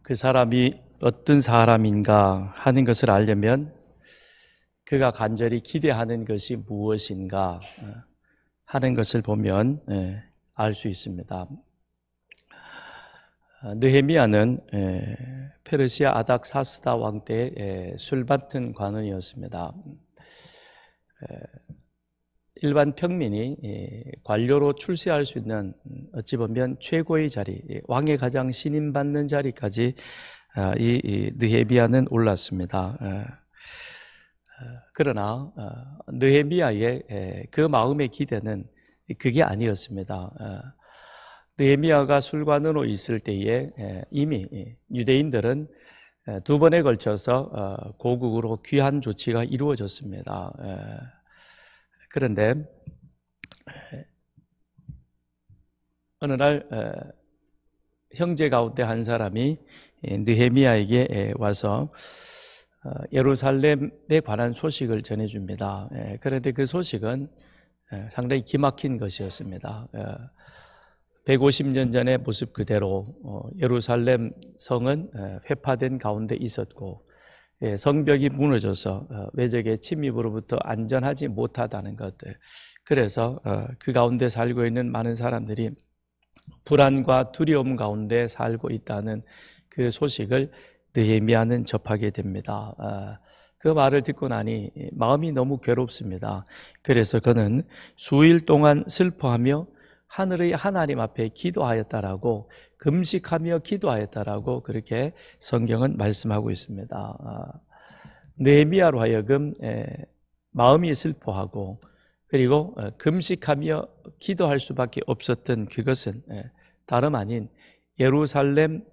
그 사람이 어떤 사람인가 하는 것을 알려면 그가 간절히 기대하는 것이 무엇인가 하는 것을 보면 알 수 있습니다. 느헤미야는 페르시아 아닥사스다 왕 때 술 맡은 관원이었습니다. 일반 평민이 관료로 출세할 수 있는 어찌 보면 최고의 자리, 왕의 가장 신임받는 자리까지 이 느헤미야는 올랐습니다. 그러나 느헤미야의 그 마음의 기대는 그게 아니었습니다. 느헤미야가 술관으로 있을 때에 이미 유대인들은 두 번에 걸쳐서 고국으로 귀환 조치가 이루어졌습니다. 그런데 어느 날 형제 가운데 한 사람이 느헤미야에게 와서 예루살렘에 관한 소식을 전해줍니다. 그런데 그 소식은 상당히 기막힌 것이었습니다. 150년 전의 모습 그대로 예루살렘 성은 회파된 가운데 있었고 성벽이 무너져서 외적의 침입으로부터 안전하지 못하다는 것들, 그래서 그 가운데 살고 있는 많은 사람들이 불안과 두려움 가운데 살고 있다는 그 소식을 느헤미야는 접하게 됩니다. 그 말을 듣고 나니 마음이 너무 괴롭습니다. 그래서 그는 수일 동안 슬퍼하며 하늘의 하나님 앞에 기도하였다라고, 금식하며 기도하였다라고 그렇게 성경은 말씀하고 있습니다. 느헤미야로 하여금 마음이 슬퍼하고 그리고 금식하며 기도할 수밖에 없었던 그것은 다름 아닌 예루살렘,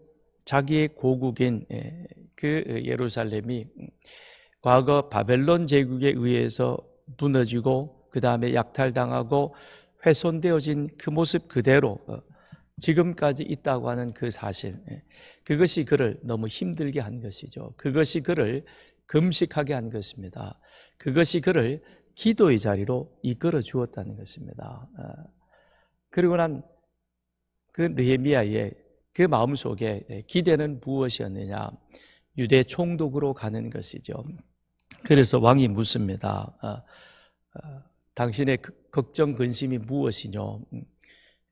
자기의 고국인 그 예루살렘이 과거 바벨론 제국에 의해서 무너지고 그 다음에 약탈당하고 훼손되어진 그 모습 그대로 지금까지 있다고 하는 그 사실, 그것이 그를 너무 힘들게 한 것이죠. 그것이 그를 금식하게 한 것입니다. 그것이 그를 기도의 자리로 이끌어 주었다는 것입니다. 그리고 난 그 느헤미야의 그 마음속에 기대는 무엇이었느냐? 유대 총독으로 가는 것이죠. 그래서 왕이 묻습니다. 당신의 걱정 근심이 무엇이뇨?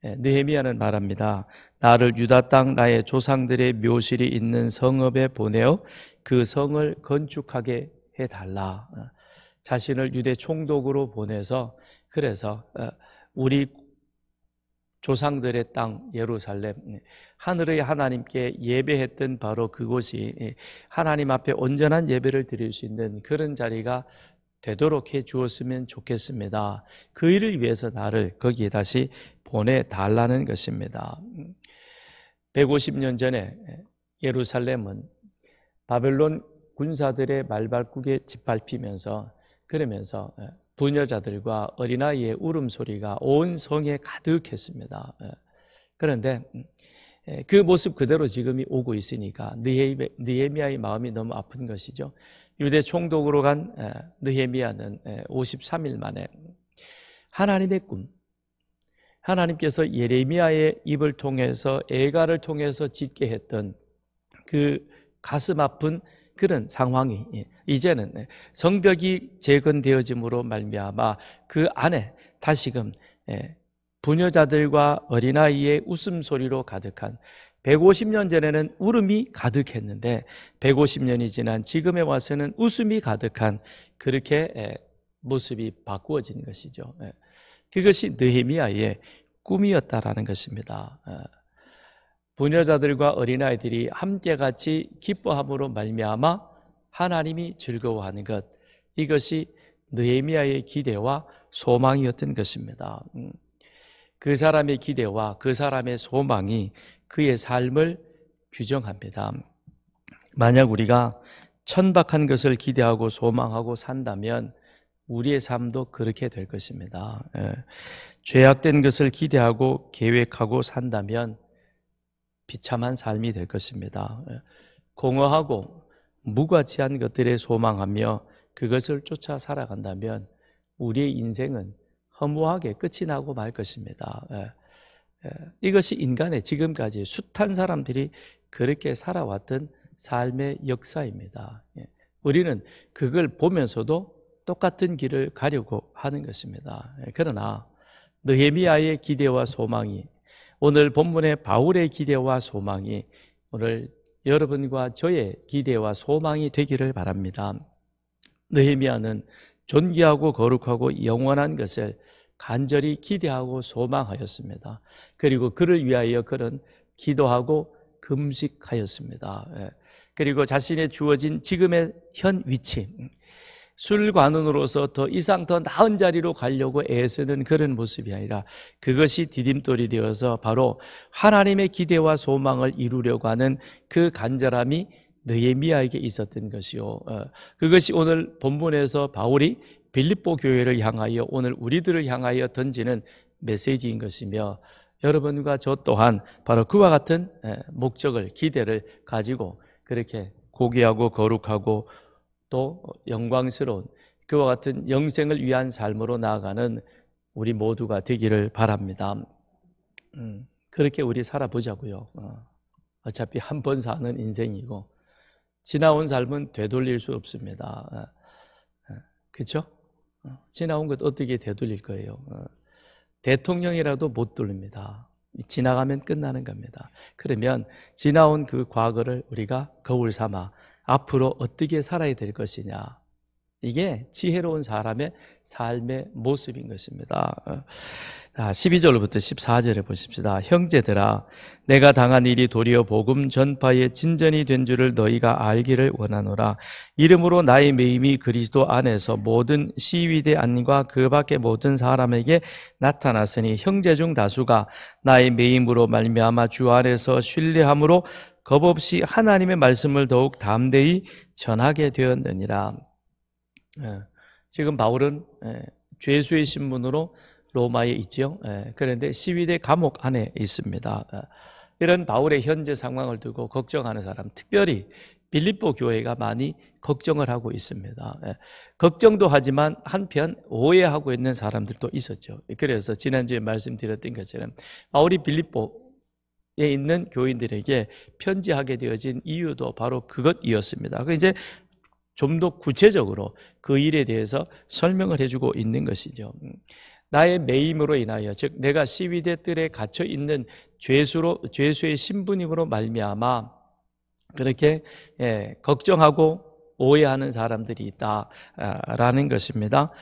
느헤미야는 말합니다. 나를 유다 땅 나의 조상들의 묘실이 있는 성읍에 보내어 그 성을 건축하게 해달라. 자신을 유대 총독으로 보내서, 그래서 우리 조상들의 땅 예루살렘, 하늘의 하나님께 예배했던 바로 그곳이 하나님 앞에 온전한 예배를 드릴 수 있는 그런 자리가 되도록 해 주었으면 좋겠습니다. 그 일을 위해서 나를 거기에 다시 보내달라는 것입니다. 150년 전에 예루살렘은 바벨론 군사들의 말발굽에 짓밟히면서, 그러면서 부녀자들과 어린아이의 울음소리가 온 성에 가득했습니다. 그런데 그 모습 그대로 지금이 오고 있으니까 느헤미야의 마음이 너무 아픈 것이죠. 유대 총독으로 간 느헤미야는 53일 만에 하나님의 꿈, 하나님께서 예레미야의 입을 통해서 애가를 통해서 짓게 했던 그 가슴 아픈 그런 상황이 이제는 성벽이 재건되어짐으로 말미암아 그 안에 다시금 부녀자들과 어린아이의 웃음소리로 가득한, 150년 전에는 울음이 가득했는데 150년이 지난 지금에 와서는 웃음이 가득한 그렇게 모습이 바꾸어진 것이죠. 그것이 느헤미야의 꿈이었다라는 것입니다. 부녀자들과 어린아이들이 함께 같이 기뻐함으로 말미암아 하나님이 즐거워하는 것, 이것이 느헤미야의 기대와 소망이었던 것입니다. 그 사람의 기대와 그 사람의 소망이 그의 삶을 규정합니다. 만약 우리가 천박한 것을 기대하고 소망하고 산다면 우리의 삶도 그렇게 될 것입니다. 죄악된 것을 기대하고 계획하고 산다면 비참한 삶이 될 것입니다. 공허하고 무가치한 것들에 소망하며 그것을 쫓아 살아간다면 우리의 인생은 허무하게 끝이 나고 말 것입니다. 이것이 인간의 지금까지 숱한 사람들이 그렇게 살아왔던 삶의 역사입니다. 우리는 그걸 보면서도 똑같은 길을 가려고 하는 것입니다. 그러나 느헤미야의 기대와 소망이, 오늘 본문의 바울의 기대와 소망이 오늘 여러분과 저의 기대와 소망이 되기를 바랍니다. 느헤미야는 존귀하고 거룩하고 영원한 것을 간절히 기대하고 소망하였습니다. 그리고 그를 위하여 그는 기도하고 금식하였습니다. 그리고 자신의 주어진 지금의 현 위치, 술관원으로서 더 이상 더 나은 자리로 가려고 애쓰는 그런 모습이 아니라 그것이 디딤돌이 되어서 바로 하나님의 기대와 소망을 이루려고 하는 그 간절함이 느헤미야에게 있었던 것이요, 그것이 오늘 본문에서 바울이 빌립보 교회를 향하여 오늘 우리들을 향하여 던지는 메시지인 것이며, 여러분과 저 또한 바로 그와 같은 목적을, 기대를 가지고 그렇게 고귀하고 거룩하고 또 영광스러운 그와 같은 영생을 위한 삶으로 나아가는 우리 모두가 되기를 바랍니다. 그렇게 우리 살아보자고요. 어차피 한 번 사는 인생이고 지나온 삶은 되돌릴 수 없습니다. 그렇죠? 지나온 것 어떻게 되돌릴 거예요? 대통령이라도 못 돌립니다. 지나가면 끝나는 겁니다. 그러면 지나온 그 과거를 우리가 거울 삼아 앞으로 어떻게 살아야 될 것이냐, 이게 지혜로운 사람의 삶의 모습인 것입니다. 12절부터 14절에 보십시다. 형제들아, 내가 당한 일이 도리어 복음 전파의 진전이 된 줄을 너희가 알기를 원하노라. 이름으로 나의 매임이 그리스도 안에서 모든 시위대 안과 그 밖의 모든 사람에게 나타났으니 형제 중 다수가 나의 매임으로 말미암아 주 안에서 신뢰함으로 겁없이 하나님의 말씀을 더욱 담대히 전하게 되었느니라. 지금 바울은 죄수의 신분으로 로마에 있죠. 그런데 시위대 감옥 안에 있습니다. 이런 바울의 현재 상황을 두고 걱정하는 사람, 특별히 빌립보 교회가 많이 걱정을 하고 있습니다. 걱정도 하지만 한편 오해하고 있는 사람들도 있었죠. 그래서 지난주에 말씀드렸던 것처럼 바울이 빌립보에 있는 교인들에게 편지하게 되어진 이유도 바로 그것이었습니다. 이제 좀 더 구체적으로 그 일에 대해서 설명을 해주고 있는 것이죠. 나의 매임으로 인하여, 즉 내가 시위대 뜰에 갇혀 있는 죄수의 신분임으로 말미암아 그렇게 걱정하고 오해하는 사람들이 있다라는 것입니다.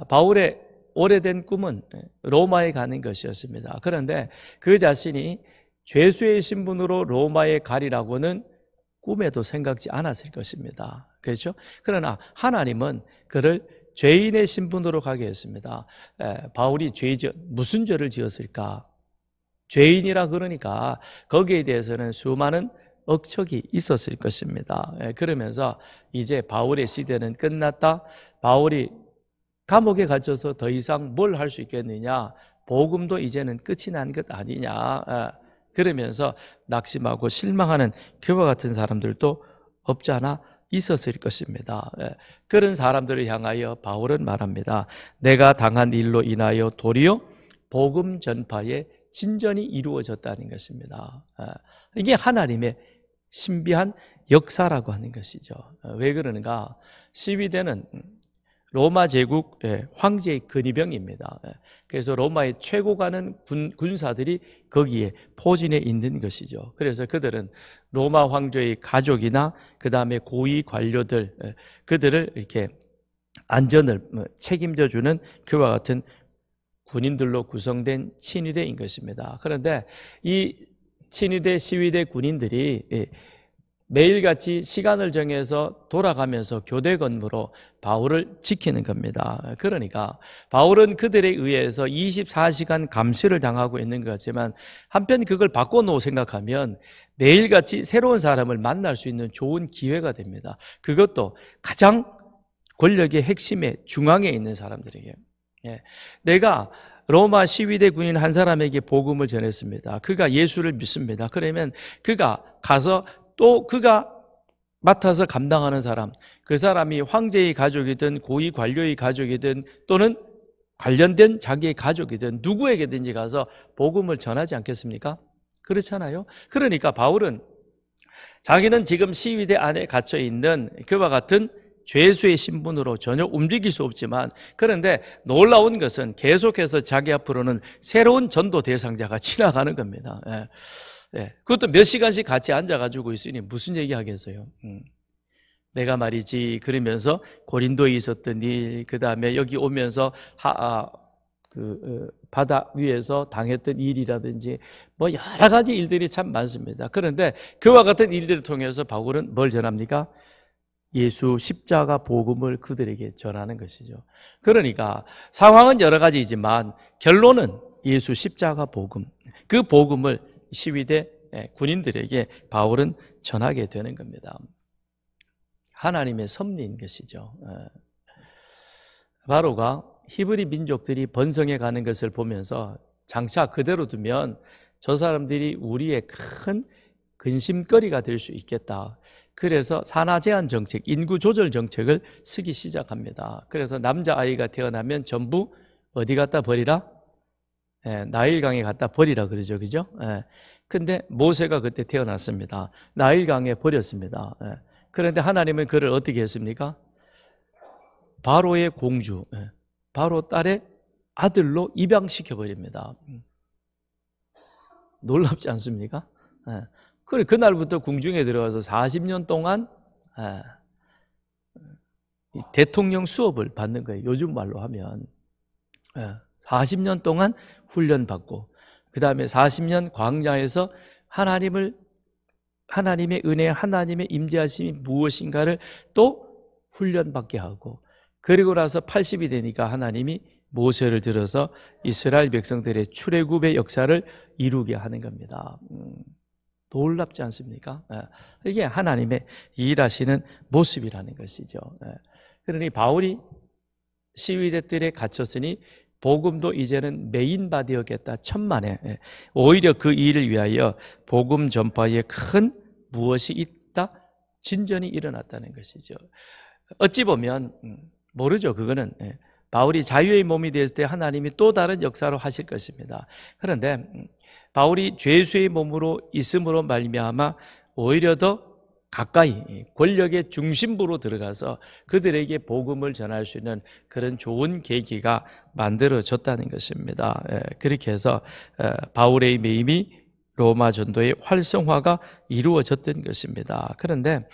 바울의 오래된 꿈은 로마에 가는 것이었습니다. 그런데 그 자신이 죄수의 신분으로 로마에 가리라고는 꿈에도 생각지 않았을 것입니다. 그렇죠? 그러나 하나님은 그를 죄인의 신분으로 가게 했습니다. 바울이 무슨 죄를 지었을까? 죄인이라 그러니까 거기에 대해서는 수많은 억척이 있었을 것입니다. 그러면서 이제 바울의 시대는 끝났다. 바울이 감옥에 갇혀서 더 이상 뭘 할 수 있겠느냐? 복음도 이제는 끝이 난 것 아니냐? 그러면서 낙심하고 실망하는 그와 같은 사람들도 없지 않아 있었을 것입니다. 그런 사람들을 향하여 바울은 말합니다. 내가 당한 일로 인하여 도리어 복음 전파의 진전이 이루어졌다는 것입니다. 이게 하나님의 신비한 역사라고 하는 것이죠. 왜 그러는가? 시위대는 로마 제국 황제의 근위병입니다. 그래서 로마의 최고 가는 군사들이 거기에 포진해 있는 것이죠. 그래서 그들은 로마 황제의 가족이나 그 다음에 고위 관료들, 그들을 이렇게 안전을 책임져 주는 그와 같은 군인들로 구성된 친위대인 것입니다. 그런데 이 친위대, 시위대 군인들이 매일같이 시간을 정해서 돌아가면서 교대 근무로 바울을 지키는 겁니다. 그러니까 바울은 그들에 의해서 24시간 감시를 당하고 있는 것 같지만 한편 그걸 바꿔놓고 생각하면 매일같이 새로운 사람을 만날 수 있는 좋은 기회가 됩니다. 그것도 가장 권력의 핵심에 중앙에 있는 사람들에게. 내가 로마 시위대 군인 한 사람에게 복음을 전했습니다. 그가 예수를 믿습니다. 그러면 그가 가서 또 그가 맡아서 감당하는 사람, 그 사람이 황제의 가족이든 고위 관료의 가족이든 또는 관련된 자기의 가족이든 누구에게든지 가서 복음을 전하지 않겠습니까? 그렇잖아요. 그러니까 바울은 자기는 지금 시위대 안에 갇혀 있는 그와 같은 죄수의 신분으로 전혀 움직일 수 없지만, 그런데 놀라운 것은 계속해서 자기 앞으로는 새로운 전도 대상자가 지나가는 겁니다. 예. 예. 그것도 몇 시간씩 같이 앉아가지고 있으니 무슨 얘기 하겠어요? 내가 말이지, 그러면서 고린도에 있었던 일, 그 다음에 여기 오면서 바다 위에서 당했던 일이라든지 뭐 여러 가지 일들이 참 많습니다. 그런데 그와 같은 일들을 통해서 바울은 뭘 전합니까? 예수 십자가 복음을 그들에게 전하는 것이죠. 그러니까 상황은 여러 가지이지만 결론은 예수 십자가 복음, 그 복음을 시위대 군인들에게 바울은 전하게 되는 겁니다. 하나님의 섭리인 것이죠. 바로가 히브리 민족들이 번성해 가는 것을 보면서 장차 그대로 두면 저 사람들이 우리의 큰 근심거리가 될 수 있겠다. 그래서 산하 제한 정책, 인구 조절 정책을 쓰기 시작합니다. 그래서 남자아이가 태어나면 전부 어디 갖다 버리라? 나일강에 갖다 버리라 그러죠. 그죠? 근데 모세가 그때 태어났습니다. 나일강에 버렸습니다. 그런데 하나님은 그를 어떻게 했습니까? 바로의 공주, 바로 딸의 아들로 입양시켜 버립니다. 놀랍지 않습니까? 그래, 그날부터 궁중에 들어가서 40년 동안 대통령 수업을 받는 거예요. 요즘 말로 하면 40년 동안 훈련받고, 그 다음에 40년 광야에서 하나님의 은혜, 하나님의 임재하심이 무엇인가를 또 훈련받게 하고, 그리고 나서 80이 되니까 하나님이 모세를 들어서 이스라엘 백성들의 출애굽의 역사를 이루게 하는 겁니다. 놀랍지 않습니까? 이게 하나님의 일하시는 모습이라는 것이죠. 그러니 바울이 시위대들에 갇혔으니 복음도 이제는 메인바 되었겠다. 천만에. 오히려 그 일을 위하여 복음 전파에 큰 무엇이 있다? 진전이 일어났다는 것이죠. 어찌 보면 모르죠. 그거는 바울이 자유의 몸이 됐을 때 하나님이 또 다른 역사로 하실 것입니다. 그런데 바울이 죄수의 몸으로 있음으로 말미암아 오히려 더 가까이 권력의 중심부로 들어가서 그들에게 복음을 전할 수 있는 그런 좋은 계기가 만들어졌다는 것입니다. 그렇게 해서 바울의 매임이 로마 전도의 활성화가 이루어졌던 것입니다. 그런데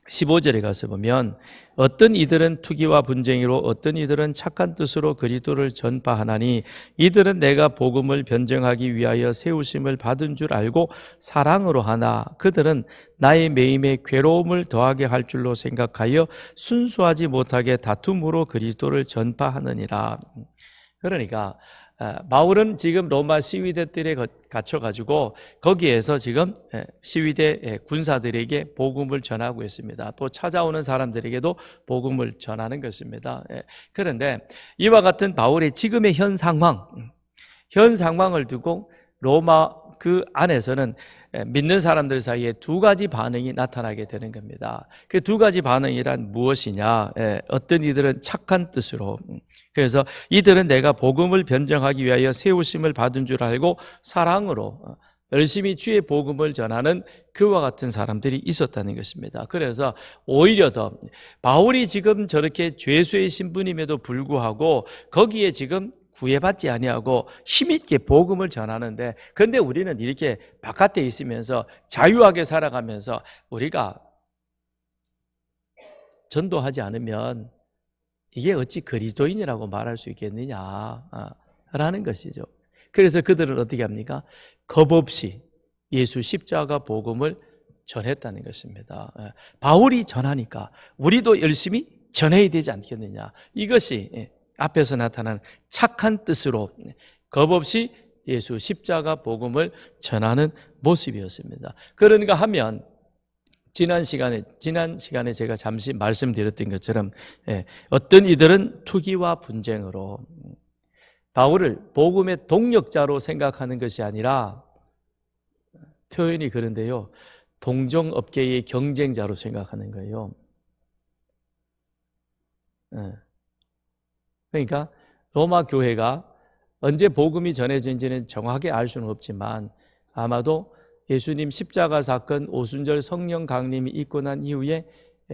15절에 가서 보면 어떤 이들은 투기와 분쟁이로 어떤 이들은 착한 뜻으로 그리스도를 전파하나니 이들은 내가 복음을 변증하기 위하여 세우심을 받은 줄 알고 사랑으로 하나 그들은 나의 매임에 괴로움을 더하게 할 줄로 생각하여 순수하지 못하게 다툼으로 그리스도를 전파하느니라. 그러니까 바울은 지금 로마 시위대들에 갇혀가지고 거기에서 지금 시위대 군사들에게 복음을 전하고 있습니다. 또 찾아오는 사람들에게도 복음을 전하는 것입니다. 그런데 이와 같은 바울의 지금의 현 상황을 두고 로마 그 안에서는 믿는 사람들 사이에 두 가지 반응이 나타나게 되는 겁니다. 그 두 가지 반응이란 무엇이냐? 어떤 이들은 착한 뜻으로, 그래서 이들은 내가 복음을 변증하기 위하여 세우심을 받은 줄 알고 사랑으로 열심히 주의 복음을 전하는 그와 같은 사람들이 있었다는 것입니다. 그래서 오히려 더 바울이 지금 저렇게 죄수의 신분임에도 불구하고 거기에 지금 구애받지 아니하고 힘있게 복음을 전하는데, 그런데 우리는 이렇게 바깥에 있으면서 자유하게 살아가면서 우리가 전도하지 않으면 이게 어찌 그리스도인이라고 말할 수 있겠느냐라는 것이죠. 그래서 그들은 어떻게 합니까? 겁없이 예수 십자가 복음을 전했다는 것입니다. 바울이 전하니까 우리도 열심히 전해야 되지 않겠느냐. 이것이 앞에서 나타난 착한 뜻으로 겁없이 예수 십자가 복음을 전하는 모습이었습니다. 그런가 하면 지난 시간에 제가 잠시 말씀드렸던 것처럼 어떤 이들은 투기와 분쟁으로 바울을 복음의 동력자로 생각하는 것이 아니라 표현이 그런데요, 동종업계의 경쟁자로 생각하는 거예요. 그러니까 로마 교회가 언제 복음이 전해진지는 정확하게 알 수는 없지만 아마도 예수님 십자가 사건, 오순절 성령 강림이 있고 난 이후에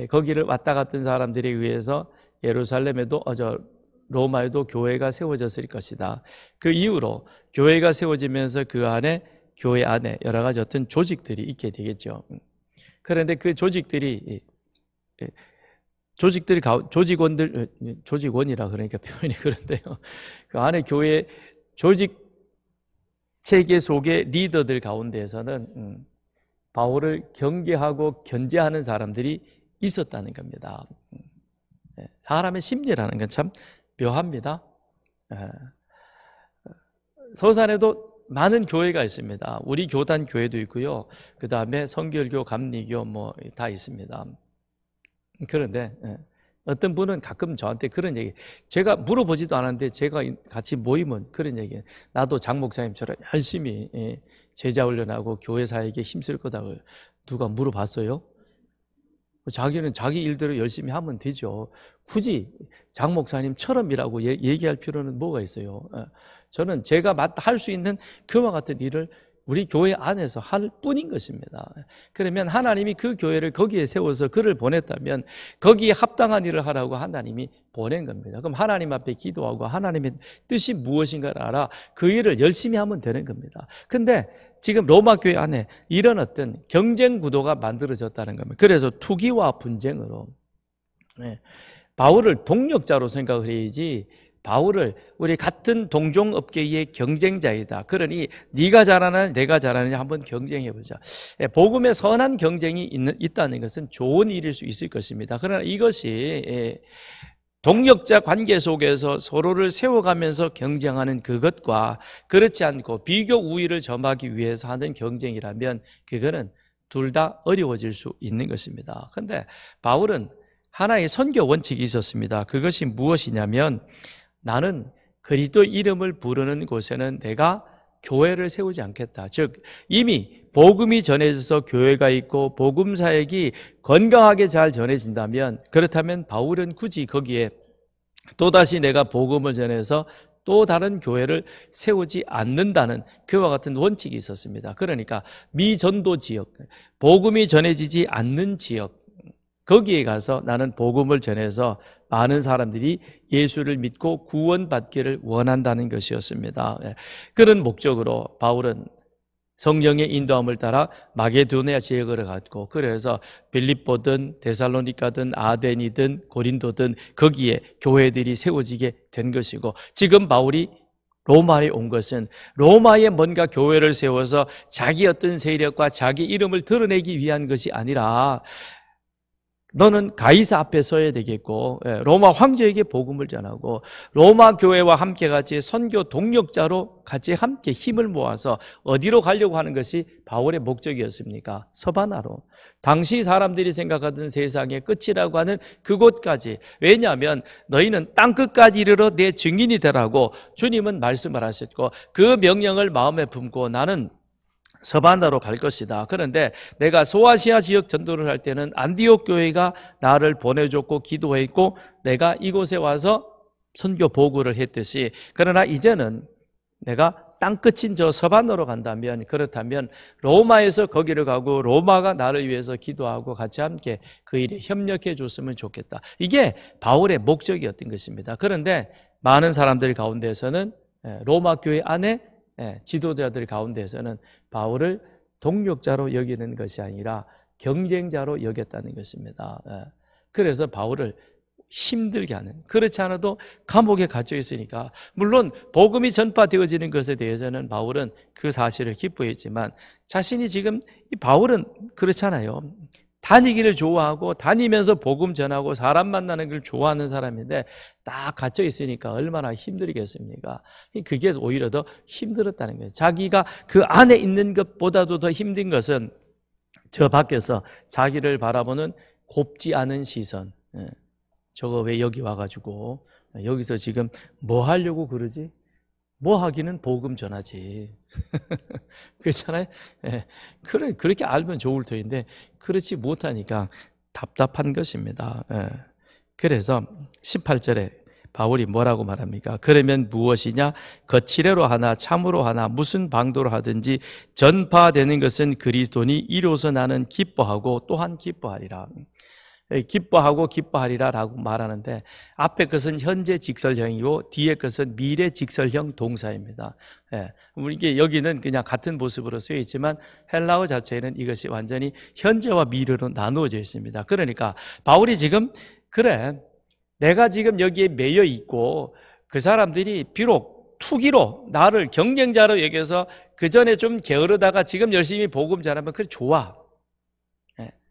거기를 왔다 갔던 사람들에 의해서 예루살렘에도 로마에도 교회가 세워졌을 것이다. 그 이후로 교회가 세워지면서 그 안에 교회 안에 여러 가지 어떤 조직들이 있게 되겠죠. 그런데 그 조직원이라 그러니까 표현이 그런데요. 그 안에 교회 조직 체계 속의 리더들 가운데에서는 바울을 경계하고 견제하는 사람들이 있었다는 겁니다. 사람의 심리라는 건 참 묘합니다. 서산에도 많은 교회가 있습니다. 우리 교단 교회도 있고요. 그 다음에 성결교, 감리교 다 있습니다. 그런데 어떤 분은 가끔 저한테 그런 얘기, 제가 물어보지도 않았는데 제가 같이 모이면 그런 얘기, 나도 장 목사님처럼 열심히 제자 훈련하고 교회 사역에 힘쓸 거다고 누가 물어봤어요? 자기는 자기 일대로 열심히 하면 되죠. 굳이 장 목사님처럼이라고 얘기할 필요는 뭐가 있어요? 저는 제가 할 수 있는 그와 같은 일을 우리 교회 안에서 할 뿐인 것입니다. 그러면 하나님이 그 교회를 거기에 세워서 그를 보냈다면 거기에 합당한 일을 하라고 하나님이 보낸 겁니다. 그럼 하나님 앞에 기도하고 하나님의 뜻이 무엇인가를 알아 그 일을 열심히 하면 되는 겁니다. 근데 지금 로마 교회 안에 이런 어떤 경쟁 구도가 만들어졌다는 겁니다. 그래서 투기와 분쟁으로 바울을 동력자로 생각을 해야지 바울을 우리 같은 동종업계의 경쟁자이다. 그러니 네가 잘하나 내가 잘하느냐 한번 경쟁해보자. 복음의 선한 경쟁이 있다는 것은 좋은 일일 수 있을 것입니다. 그러나 이것이 동력자 관계 속에서 서로를 세워가면서 경쟁하는 그것과 그렇지 않고 비교 우위를 점하기 위해서 하는 경쟁이라면 그거는 둘 다 어려워질 수 있는 것입니다. 그런데 바울은 하나의 선교 원칙이 있었습니다. 그것이 무엇이냐면 나는 그리스도 이름을 부르는 곳에는 내가 교회를 세우지 않겠다. 즉 이미 복음이 전해져서 교회가 있고 복음 사역이 건강하게 잘 전해진다면 그렇다면 바울은 굳이 거기에 또다시 내가 복음을 전해서 또 다른 교회를 세우지 않는다는 그와 같은 원칙이 있었습니다. 그러니까 미전도 지역, 복음이 전해지지 않는 지역, 거기에 가서 나는 복음을 전해서 많은 사람들이 예수를 믿고 구원받기를 원한다는 것이었습니다. 그런 목적으로 바울은 성령의 인도함을 따라 마게도니아 지역을 갔고 그래서 빌립보든 데살로니가든 아덴이든 고린도든 거기에 교회들이 세워지게 된 것이고 지금 바울이 로마에 온 것은 로마에 뭔가 교회를 세워서 자기 어떤 세력과 자기 이름을 드러내기 위한 것이 아니라 너는 가이사 앞에 서야 되겠고 로마 황제에게 복음을 전하고 로마 교회와 함께 같이 선교 동력자로 같이 함께 힘을 모아서 어디로 가려고 하는 것이 바울의 목적이었습니까? 서바나로. 당시 사람들이 생각하던 세상의 끝이라고 하는 그곳까지. 왜냐하면 너희는 땅끝까지 이르러 내 증인이 되라고 주님은 말씀을 하셨고 그 명령을 마음에 품고 나는 서바나로 갈 것이다. 그런데 내가 소아시아 지역 전도를 할 때는 안디옥 교회가 나를 보내줬고 기도했고 내가 이곳에 와서 선교 보고를 했듯이 그러나 이제는 내가 땅끝인 저 서바나로 간다면 그렇다면 로마에서 거기를 가고 로마가 나를 위해서 기도하고 같이 함께 그 일에 협력해 줬으면 좋겠다. 이게 바울의 목적이었던 것입니다. 그런데 많은 사람들 가운데서는 로마 교회 안에 지도자들 가운데서는 바울을 동력자로 여기는 것이 아니라 경쟁자로 여겼다는 것입니다. 그래서 바울을 힘들게 하는, 그렇지 않아도 감옥에 갇혀 있으니까 물론 복음이 전파되어지는 것에 대해서는 바울은 그 사실을 기뻐했지만 자신이 지금 이 바울은 그렇잖아요. 다니기를 좋아하고 다니면서 복음 전하고 사람 만나는 걸 좋아하는 사람인데 딱 갇혀 있으니까 얼마나 힘들겠습니까? 그게 오히려 더 힘들었다는 거예요. 자기가 그 안에 있는 것보다도 더 힘든 것은 저 밖에서 자기를 바라보는 곱지 않은 시선. 저거 왜 여기 와가지고 여기서 지금 뭐 하려고 그러지? 뭐 하기는 복음 전하지. 그렇잖아요? 그렇게 알면 좋을 터인데 그렇지 못하니까 답답한 것입니다. 그래서 18절에 바울이 뭐라고 말합니까? 그러면 무엇이냐? 거칠애로 하나 참으로 하나 무슨 방도로 하든지 전파되는 것은 그리스도니 이로써 나는 기뻐하고 또한 기뻐하리라. 기뻐하고 기뻐하리라 라고 말하는데 앞에 것은 현재 직설형이고 뒤에 것은 미래 직설형 동사입니다. 이게 여기는 그냥 같은 모습으로 쓰여 있지만 헬라어 자체에는 이것이 완전히 현재와 미래로 나누어져 있습니다. 그러니까 바울이 지금 그래 내가 지금 여기에 매여 있고 그 사람들이 비록 투기로 나를 경쟁자로 여겨서 그 전에 좀 게으르다가 지금 열심히 복음 전하면 그래 좋아.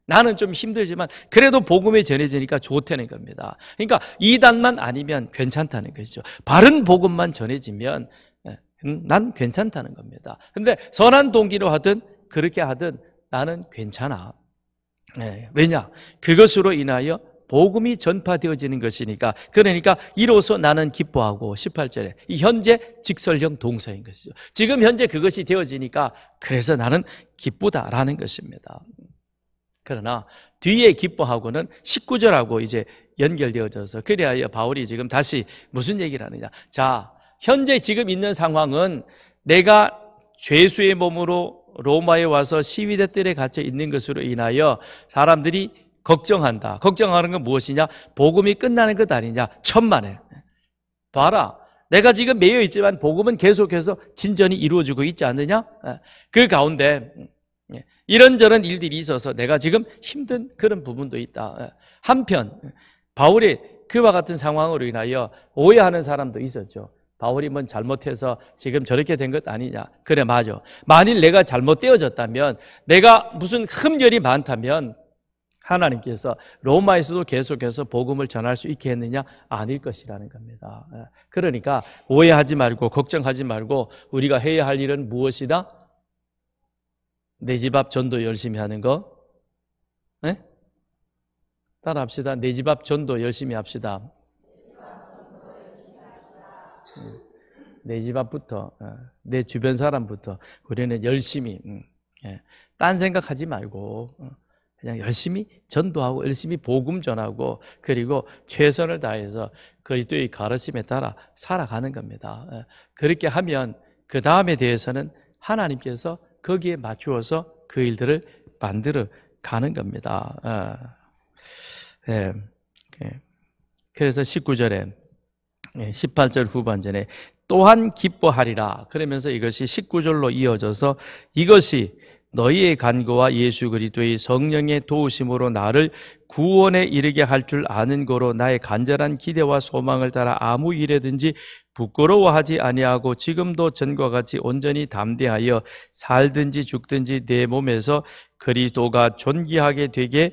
나는 좀 힘들지만 그래도 복음이 전해지니까 좋다는 겁니다. 그러니까 이단만 아니면 괜찮다는 것이죠. 바른 복음만 전해지면 난 괜찮다는 겁니다. 근데 선한 동기로 하든 그렇게 하든 나는 괜찮아. 왜냐? 그것으로 인하여 복음이 전파되어지는 것이니까. 그러니까 이로써 나는 기뻐하고 18절에 이 현재 직설형 동사인 것이죠. 지금 현재 그것이 되어지니까 그래서 나는 기쁘다라는 것입니다. 그러나 뒤에 기뻐하고는 19절하고 이제 연결되어져서 그래야 바울이 지금 다시 무슨 얘기를 하느냐. 자, 현재 지금 있는 상황은 내가 죄수의 몸으로 로마에 와서 시위대 뜰에 갇혀 있는 것으로 인하여 사람들이 걱정한다. 걱정하는 건 무엇이냐? 복음이 끝나는 것 아니냐? 천만에. 봐라. 내가 지금 매여 있지만 복음은 계속해서 진전이 이루어지고 있지 않느냐? 그 가운데 이런저런 일들이 있어서 내가 지금 힘든 그런 부분도 있다. 한편 바울이 그와 같은 상황으로 인하여 오해하는 사람도 있었죠. 바울이 뭔 잘못해서 지금 저렇게 된 것 아니냐. 그래 맞아. 만일 내가 잘못되어졌다면 내가 무슨 흠결이 많다면 하나님께서 로마에서도 계속해서 복음을 전할 수 있게 했느냐? 아닐 것이라는 겁니다. 그러니까 오해하지 말고 걱정하지 말고 우리가 해야 할 일은 무엇이다? 내 집 앞 전도 열심히 하는 거? 네? 따라합시다. 내 집 앞 전도 열심히 합시다. 내 집 앞부터, 내 주변 사람부터 우리는 열심히, 딴 생각하지 말고 그냥 열심히 전도하고 열심히 복음 전하고 그리고 최선을 다해서 그리스도의 가르침에 따라 살아가는 겁니다. 그렇게 하면 그 다음에 대해서는 하나님께서 거기에 맞추어서 그 일들을 만들어 가는 겁니다. 그래서 19절에 18절 후반전에 또한 기뻐하리라 그러면서 이것이 19절로 이어져서 이것이 너희의 간구와 예수 그리스도의 성령의 도우심으로 나를 구원에 이르게 할 줄 아는 거로 나의 간절한 기대와 소망을 따라 아무 일에든지 부끄러워하지 아니하고 지금도 전과 같이 온전히 담대하여 살든지 죽든지 내 몸에서 그리스도가 존귀하게 되게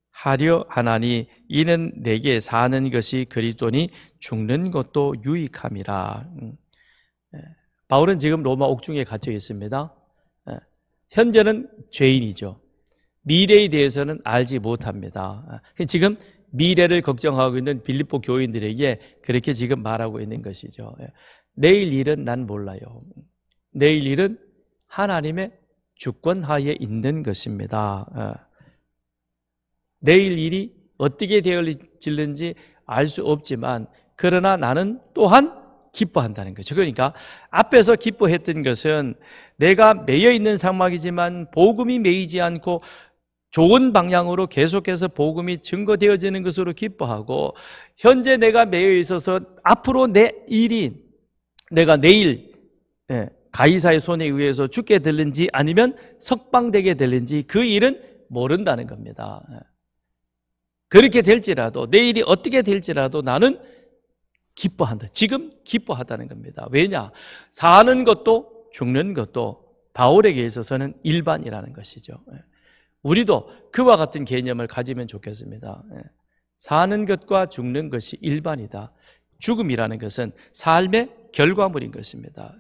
하려 하나니 이는 내게 사는 것이 그리스도니 죽는 것도 유익함이라. 바울은 지금 로마 옥중에 갇혀 있습니다. 현재는 죄인이죠. 미래에 대해서는 알지 못합니다. 지금 미래를 걱정하고 있는 빌립보 교인들에게 그렇게 지금 말하고 있는 것이죠. 내일 일은 난 몰라요. 내일 일은 하나님의 주권하에 있는 것입니다. 내일 일이 어떻게 되어질는지 알 수 없지만 그러나 나는 또한 기뻐한다는 거죠. 그러니까 앞에서 기뻐했던 것은 내가 매여 있는 상황이지만 복음이 매이지 않고 좋은 방향으로 계속해서 복음이 증거되어지는 것으로 기뻐하고 현재 내가 매여 있어서 앞으로 내 일이 내가 내일 가이사의 손에 의해서 죽게 될는지 아니면 석방되게 될는지 그 일은 모른다는 겁니다. 그렇게 될지라도 내일이 어떻게 될지라도 나는 기뻐한다. 지금 기뻐하다는 겁니다. 왜냐? 사는 것도 죽는 것도 바울에게 있어서는 일반이라는 것이죠. 우리도 그와 같은 개념을 가지면 좋겠습니다. 사는 것과 죽는 것이 일반이다. 죽음이라는 것은 삶의 결과물인 것입니다.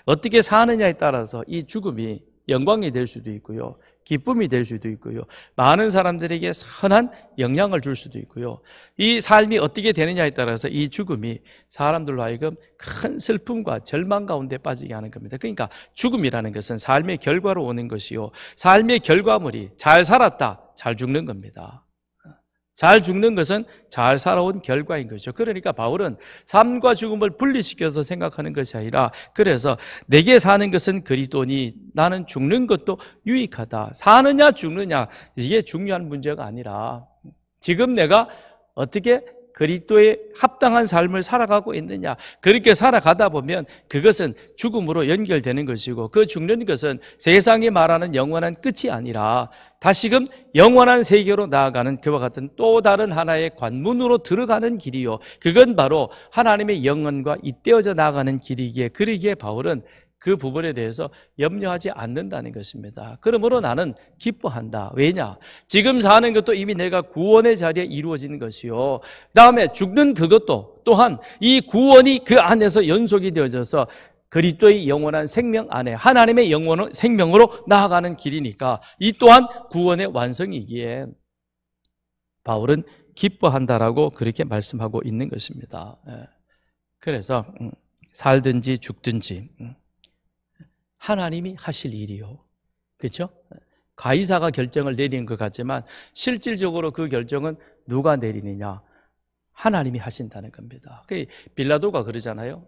어떻게 사느냐에 따라서 이 죽음이 영광이 될 수도 있고요, 기쁨이 될 수도 있고요, 많은 사람들에게 선한 영향을 줄 수도 있고요, 이 삶이 어떻게 되느냐에 따라서 이 죽음이 사람들로 하여금 큰 슬픔과 절망 가운데 빠지게 하는 겁니다. 그러니까 죽음이라는 것은 삶의 결과로 오는 것이요, 삶의 결과물이 잘 살았다, 잘 죽는 겁니다. 잘 죽는 것은 잘 살아온 결과인 거죠. 그러니까 바울은 삶과 죽음을 분리시켜서 생각하는 것이 아니라, 그래서 내게 사는 것은 그리스도니 나는 죽는 것도 유익하다. 사느냐 죽느냐 이게 중요한 문제가 아니라 지금 내가 어떻게 그리스도에 합당한 삶을 살아가고 있느냐, 그렇게 살아가다 보면 그것은 죽음으로 연결되는 것이고, 그 죽는 것은 세상이 말하는 영원한 끝이 아니라 다시금 영원한 세계로 나아가는 그와 같은 또 다른 하나의 관문으로 들어가는 길이요, 그건 바로 하나님의 영혼과 잇대어져 나아가는 길이기에, 그러기에 바울은 그 부분에 대해서 염려하지 않는다는 것입니다. 그러므로 나는 기뻐한다. 왜냐? 지금 사는 것도 이미 내가 구원의 자리에 이루어지는 것이요, 다음에 죽는 그것도 또한 이 구원이 그 안에서 연속이 되어져서 그리스도의 영원한 생명 안에 하나님의 영원한 생명으로 나아가는 길이니까 이 또한 구원의 완성이기에 바울은 기뻐한다라고 그렇게 말씀하고 있는 것입니다. 그래서 살든지 죽든지 하나님이 하실 일이요, 그렇죠? 가이사가 결정을 내린 것 같지만 실질적으로 그 결정은 누가 내리느냐? 하나님이 하신다는 겁니다. 빌라도가 그러잖아요.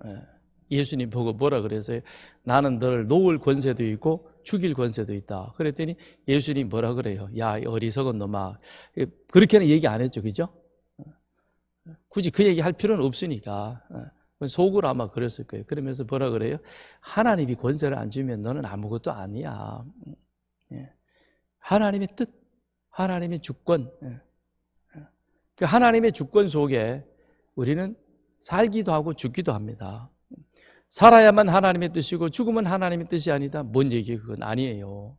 예수님 보고 뭐라 그래서요? 나는 너를 놓을 권세도 있고 죽일 권세도 있다. 그랬더니 예수님 뭐라 그래요? 야, 어리석은 놈아. 그렇게는 얘기 안 했죠, 그죠? 굳이 그 얘기 할 필요는 없으니까. 속으로 아마 그랬을 거예요. 그러면서 뭐라 그래요? 하나님이 권세를 안 주면 너는 아무것도 아니야. 하나님의 뜻, 하나님의 주권. 그 하나님의 주권 속에 우리는 살기도 하고 죽기도 합니다. 살아야만 하나님의 뜻이고 죽으면 하나님의 뜻이 아니다. 뭔 얘기예요? 그건 아니에요.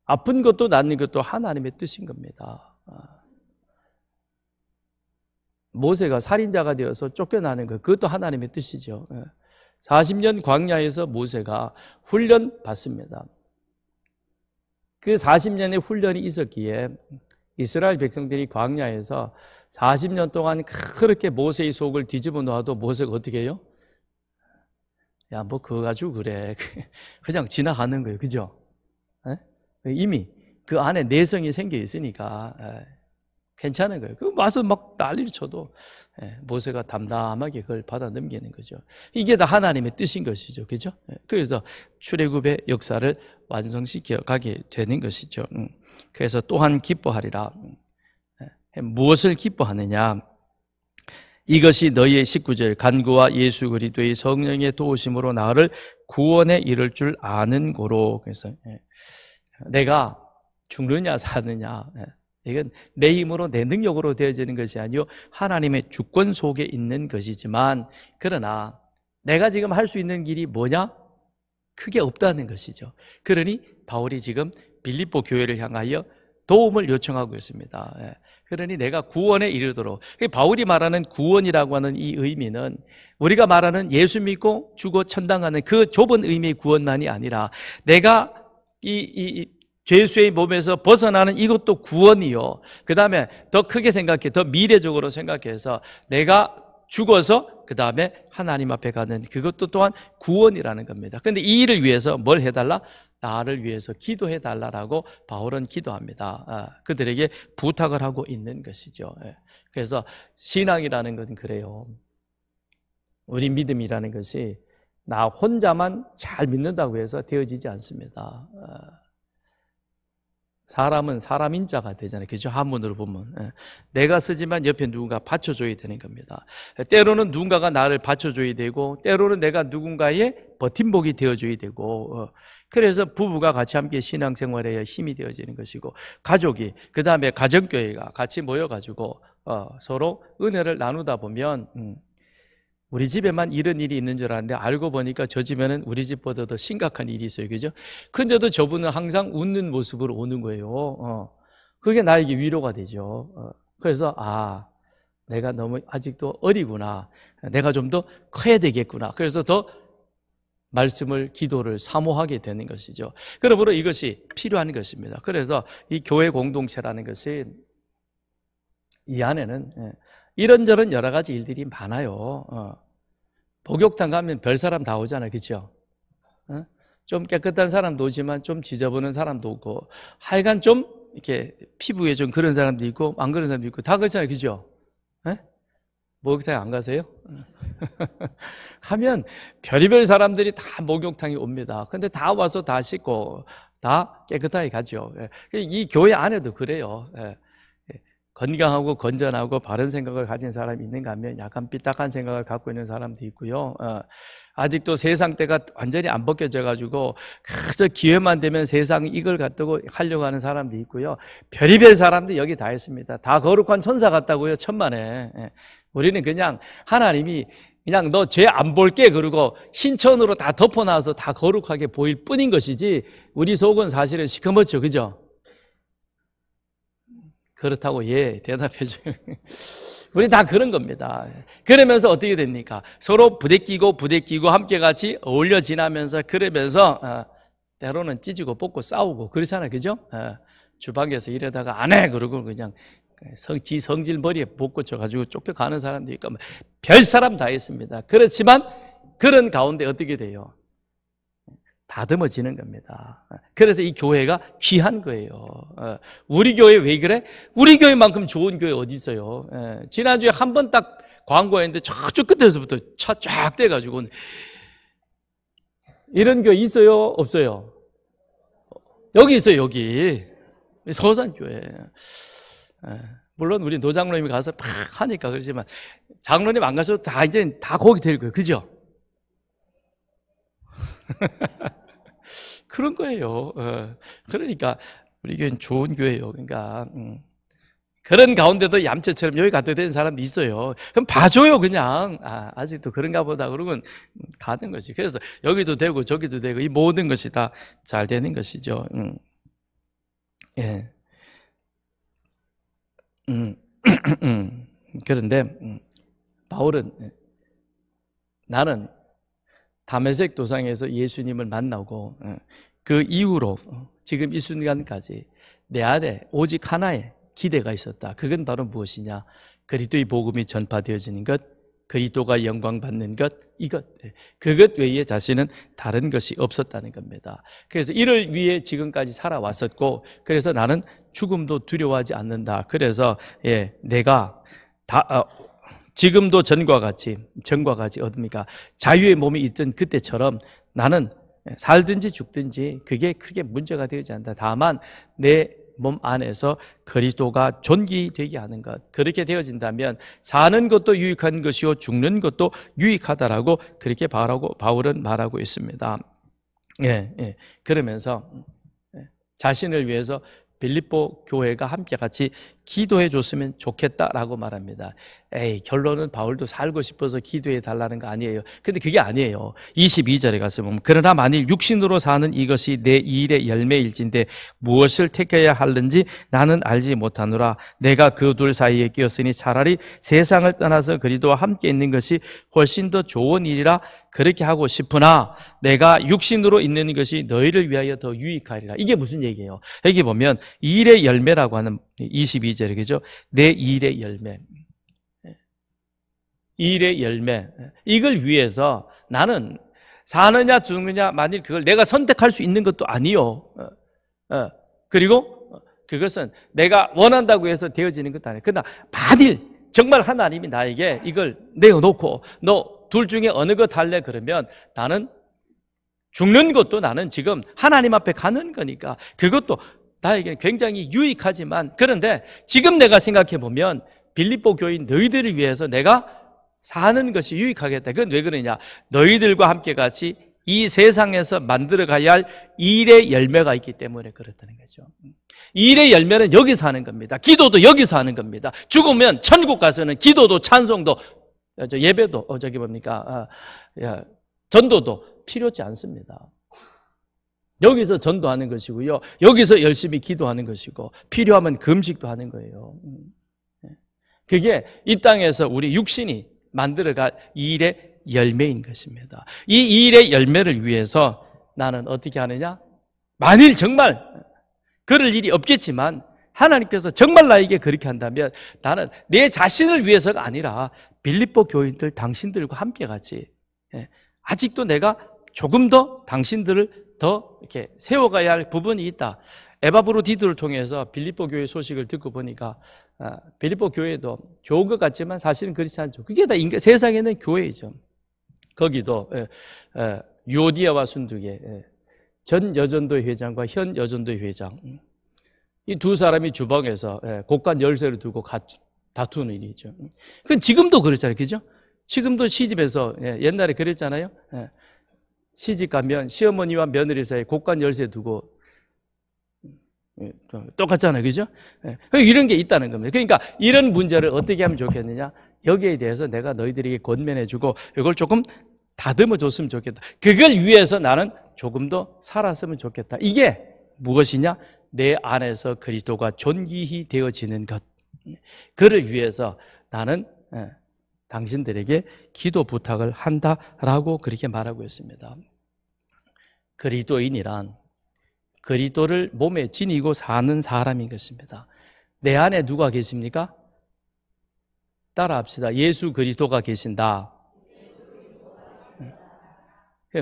아픈 것도 낫는 것도 하나님의 뜻인 겁니다. 모세가 살인자가 되어서 쫓겨나는 것, 그것도 하나님의 뜻이죠. 40년 광야에서 모세가 훈련 받습니다. 그 40년의 훈련이 있었기에 이스라엘 백성들이 광야에서 40년 동안 그렇게 모세의 속을 뒤집어 놓아도 모세가 어떻게 해요? 야, 뭐 그거 가지고 그래. 그냥 지나가는 거예요. 그죠? 이미 그 안에 내성이 생겨 있으니까 괜찮은 거예요. 그 와서 막 난리를 쳐도 모세가 담담하게 그걸 받아 넘기는 거죠. 이게 다 하나님의 뜻인 것이죠. 그죠? 그래서 출애굽의 역사를 완성시켜 가게 되는 것이죠. 그래서 또한 기뻐하리라. 무엇을 기뻐하느냐? 이것이 너희의 19절 간구와 예수 그리스도의 성령의 도우심으로 나를 구원에 이를 줄 아는 고로. 그래서 내가 죽느냐 사느냐, 이건 내 힘으로 내 능력으로 되어지는 것이 아니요 하나님의 주권 속에 있는 것이지만, 그러나 내가 지금 할 수 있는 길이 뭐냐? 크게 없다는 것이죠. 그러니 바울이 지금 빌립보 교회를 향하여 도움을 요청하고 있습니다. 그러니 내가 구원에 이르도록, 바울이 말하는 구원이라고 하는 이 의미는 우리가 말하는 예수 믿고 죽어 천당하는 그 좁은 의미의 구원만이 아니라 내가 이 죄수의 몸에서 벗어나는 이것도 구원이요, 그 다음에 더 크게 생각해, 더 미래적으로 생각해서 내가 죽어서 그 다음에 하나님 앞에 가는 그것도 또한 구원이라는 겁니다. 그런데 이 일을 위해서 뭘 해달라? 나를 위해서 기도해달라고 바울은 기도합니다. 그들에게 부탁을 하고 있는 것이죠. 그래서 신앙이라는 것은 그래요. 우리 믿음이라는 것이 나 혼자만 잘 믿는다고 해서 되어지지 않습니다. 사람은 사람인 자가 되잖아요. 그죠? 한문으로 보면. 내가 쓰지만 옆에 누군가 받쳐줘야 되는 겁니다. 때로는 누군가가 나를 받쳐줘야 되고, 때로는 내가 누군가의 버팀목이 되어줘야 되고, 그래서 부부가 같이 함께 신앙생활에 힘이 되어지는 것이고, 가족이, 그 다음에 가정교회가 같이 모여가지고 서로 은혜를 나누다 보면 우리 집에만 이런 일이 있는 줄 알았는데 알고 보니까 저 집에는 우리 집보다 더 심각한 일이 있어요. 그죠? 근데도 저분은 항상 웃는 모습으로 오는 거예요. 그게 나에게 위로가 되죠. 그래서 내가 너무 아직도 어리구나. 내가 좀 더 커야 되겠구나. 그래서 더 말씀을, 기도를 사모하게 되는 것이죠. 그러므로 이것이 필요한 것입니다. 그래서 이 교회 공동체라는 것이 이 안에는 이런저런 여러 가지 일들이 많아요. 목욕탕 가면 별 사람 다 오잖아요. 그렇죠? 좀 깨끗한 사람도 오지만 좀 지저분한 사람도 오고, 하여간 좀 이렇게 피부에 좀 그런 사람도 있고 안 그런 사람도 있고 다 그렇잖아요. 그죠? 예? 목욕탕에 안 가세요? 가면 별의별 사람들이 다 목욕탕에 옵니다. 근데 다 와서 다 씻고 다 깨끗하게 가죠. 이 교회 안에도 그래요. 건강하고 건전하고 바른 생각을 가진 사람이 있는가 하면 약간 삐딱한 생각을 갖고 있는 사람도 있고요. 아직도 세상 때가 완전히 안 벗겨져 가지고 그저 기회만 되면 세상 이걸 갖다고 하려고 하는 사람도 있고요. 별의별 사람들이 여기 다 있습니다. 다 거룩한 천사 같다고요. 천만에. 우리는 그냥 하나님이 그냥 너 죄 안 볼게 그러고 신천으로 다 덮어놔서 다 거룩하게 보일 뿐인 것이지 우리 속은 사실은 시커멓죠. 그죠? 그렇다고 예 대답해줘요. 우리 다 그런 겁니다. 그러면서 어떻게 됩니까? 서로 부대끼고 함께 같이 어울려 지나면서 그러면서 때로는 찢고 뽑고 싸우고 그렇잖아요. 그죠? 주방에서 이러다가 안 해 그러고 그냥 지 성질 머리에 못 고쳐가지고 쫓겨가는 사람도 있고 별 사람 다 있습니다. 그렇지만 그런 가운데 어떻게 돼요? 다듬어지는 겁니다. 그래서 이 교회가 귀한 거예요. 우리 교회 왜 그래? 우리 교회만큼 좋은 교회 어디 있어요? 지난주에 한 번 딱 광고했는데 저쪽 끝에서부터 차 쫙 떼가지고 이런 교회 있어요? 없어요? 여기 있어요. 여기 서산교회. 물론 우리 노장로님이 가서 팍 하니까 그렇지만 장로님 안 가셔도 다 이제 다 거기 될 거예요. 그죠? 그런 거예요. 그러니까 우리 교회는 좋은 교회예요. 그러니까 그런 가운데도 얌체처럼 여기 갖다 대는 사람도 있어요. 그럼 봐줘요 그냥. 아직도 그런가 보다 그러면 가는 것이. 그래서 여기도 되고 저기도 되고 이 모든 것이 다 잘 되는 것이죠. 예. 그런데 바울은 나는 다메섹 도상에서 예수님을 만나고 그 이후로 지금 이 순간까지 내 안에 오직 하나의 기대가 있었다. 그건 바로 무엇이냐? 그리스도의 복음이 전파되어지는 것, 그리스도가 영광 받는 것, 이것. 그것 외에 자신은 다른 것이 없었다는 겁니다. 그래서 이를 위해 지금까지 살아왔었고, 그래서 나는 죽음도 두려워하지 않는다. 그래서 내가 지금도 전과 같이 어딥니까? 자유의 몸이 있던 그때처럼 나는 살든지 죽든지 그게 크게 문제가 되지 않는다. 다만 내 몸 안에서 그리스도가 존귀되게 하는 것, 그렇게 되어진다면 사는 것도 유익한 것이요 죽는 것도 유익하다라고 그렇게 바울은 말하고 있습니다. 그러면서 자신을 위해서 빌립보 교회가 함께 같이 기도해 줬으면 좋겠다라고 말합니다. 결론은 바울도 살고 싶어서 기도해 달라는 거 아니에요. 근데 그게 아니에요. 22절에 가서 보면 그러나 만일 육신으로 사는 이것이 내 일의 열매일진데 무엇을 택해야 하는지 나는 알지 못하노라. 내가 그 둘 사이에 끼었으니 차라리 세상을 떠나서 그리스도와 함께 있는 것이 훨씬 더 좋은 일이라 그렇게 하고 싶으나 내가 육신으로 있는 것이 너희를 위하여 더 유익하리라. 이게 무슨 얘기예요? 여기 보면 일의 열매라고 하는 22절에 그죠? 내 일의 열매. 일의 열매. 이걸 위해서 나는 사느냐 죽느냐 만일 그걸 내가 선택할 수 있는 것도 아니요. 그리고 그것은 내가 원한다고 해서 되어지는 것도 아니에요. 그러나 만일 정말 하나님이 나에게 이걸 내어놓고 너 둘 중에 어느 것 할래? 그러면 나는 죽는 것도 나는 지금 하나님 앞에 가는 거니까 그것도 나에게는 굉장히 유익하지만 그런데 지금 내가 생각해 보면 빌립보 교인 너희들을 위해서 내가 사는 것이 유익하겠다. 그건 왜 그러냐? 너희들과 함께 같이 이 세상에서 만들어 가야 할 일의 열매가 있기 때문에 그렇다는 거죠. 일의 열매는 여기서 하는 겁니다. 기도도 여기서 하는 겁니다. 죽으면 천국 가서는 기도도 찬송도 예배도 전도도 필요치 않습니다. 여기서 전도하는 것이고요. 여기서 열심히 기도하는 것이고 필요하면 금식도 하는 거예요. 그게 이 땅에서 우리 육신이 만들어갈 일의 열매인 것입니다. 이 일의 열매를 위해서 나는 어떻게 하느냐? 만일 정말 그럴 일이 없겠지만 하나님께서 정말 나에게 그렇게 한다면 나는 내 자신을 위해서가 아니라 빌립보 교인들 당신들과 함께 같이 아직도 내가 조금 더 당신들을 더 이렇게 세워가야 할 부분이 있다. 에바브로디도를 통해서 빌립보 교회 소식을 듣고 보니까 빌립보 교회도 좋은 것 같지만 사실은 그렇지 않죠. 그게 다 세상에는 교회이죠. 거기도 유오디아와 순두계, 전 여전도회 회장과 현 여전도회 회장, 이 두 사람이 주방에서 곡간 열쇠를 두고 다투는 일이죠. 그건 지금도 그렇잖아요. 그죠? 지금도 시집에서 옛날에 그랬잖아요. 시집 가면 시어머니와 며느리 사이에 곡간 열쇠 두고 똑같잖아요. 그죠? 이런 게 있다는 겁니다. 그러니까 이런 문제를 어떻게 하면 좋겠느냐? 여기에 대해서 내가 너희들에게 권면해주고 이걸 조금 다듬어 줬으면 좋겠다. 그걸 위해서 나는 조금 더 살았으면 좋겠다. 이게 무엇이냐? 내 안에서 그리스도가 존귀히 되어지는 것. 그를 위해서 나는 당신들에게 기도 부탁을 한다라고 그렇게 말하고 있습니다. 그리스도인이란 그리스도를 몸에 지니고 사는 사람인 것입니다. 내 안에 누가 계십니까? 따라합시다. 예수 그리스도가 계신다.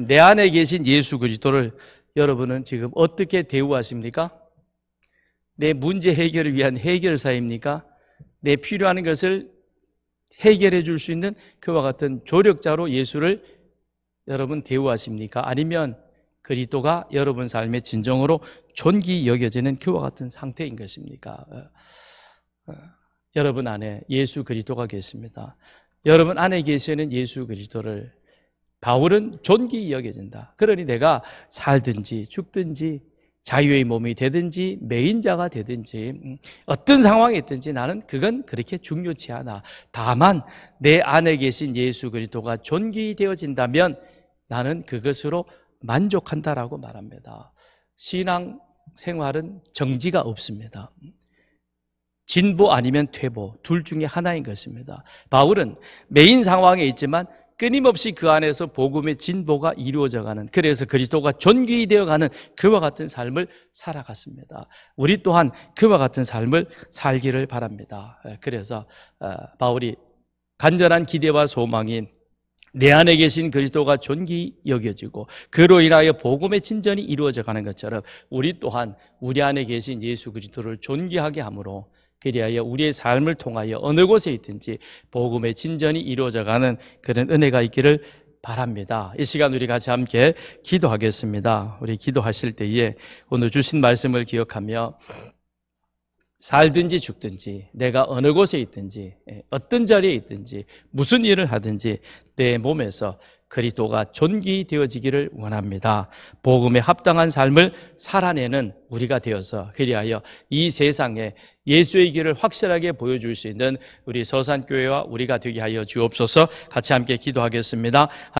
내 안에 계신 예수 그리스도를 여러분은 지금 어떻게 대우하십니까? 내 문제 해결을 위한 해결사입니까? 내 필요한 것을 해결해 줄 수 있는 그와 같은 조력자로 예수를 여러분 대우하십니까? 아니면 그리스도가 여러분 삶의 진정으로 존귀 여겨지는 그와 같은 상태인 것입니까? 여러분 안에 예수 그리스도가 계십니다. 여러분 안에 계시는 예수 그리스도를 바울은 존귀히 여겨진다. 그러니 내가 살든지 죽든지 자유의 몸이 되든지 매인자가 되든지 어떤 상황이 있든지 나는 그건 그렇게 중요치 않아. 다만 내 안에 계신 예수 그리스도가 존귀히 되어진다면 나는 그것으로 만족한다라고 말합니다. 신앙 생활은 정지가 없습니다. 진보 아니면 퇴보 둘 중에 하나인 것입니다. 바울은 매인 상황에 있지만 끊임없이 그 안에서 복음의 진보가 이루어져가는, 그래서 그리스도가 존귀히 되어가는 그와 같은 삶을 살아갔습니다. 우리 또한 그와 같은 삶을 살기를 바랍니다. 그래서 바울이 간절한 기대와 소망이 내 안에 계신 그리스도가 존귀히 여겨지고 그로 인하여 복음의 진전이 이루어져가는 것처럼 우리 또한 우리 안에 계신 예수 그리스도를 존귀하게 함으로 그리하여 우리의 삶을 통하여 어느 곳에 있든지 복음의 진전이 이루어져가는 그런 은혜가 있기를 바랍니다. 이 시간 우리 같이 함께 기도하겠습니다. 우리 기도하실 때에 오늘 주신 말씀을 기억하며 살든지 죽든지 내가 어느 곳에 있든지 어떤 자리에 있든지 무슨 일을 하든지 내 몸에서 그리스도가 존귀히 되어지기를 원합니다. 복음에 합당한 삶을 살아내는 우리가 되어서 그리하여 이 세상에 예수의 길을 확실하게 보여줄 수 있는 우리 서산교회와 우리가 되게 하여 주옵소서. 같이 함께 기도하겠습니다.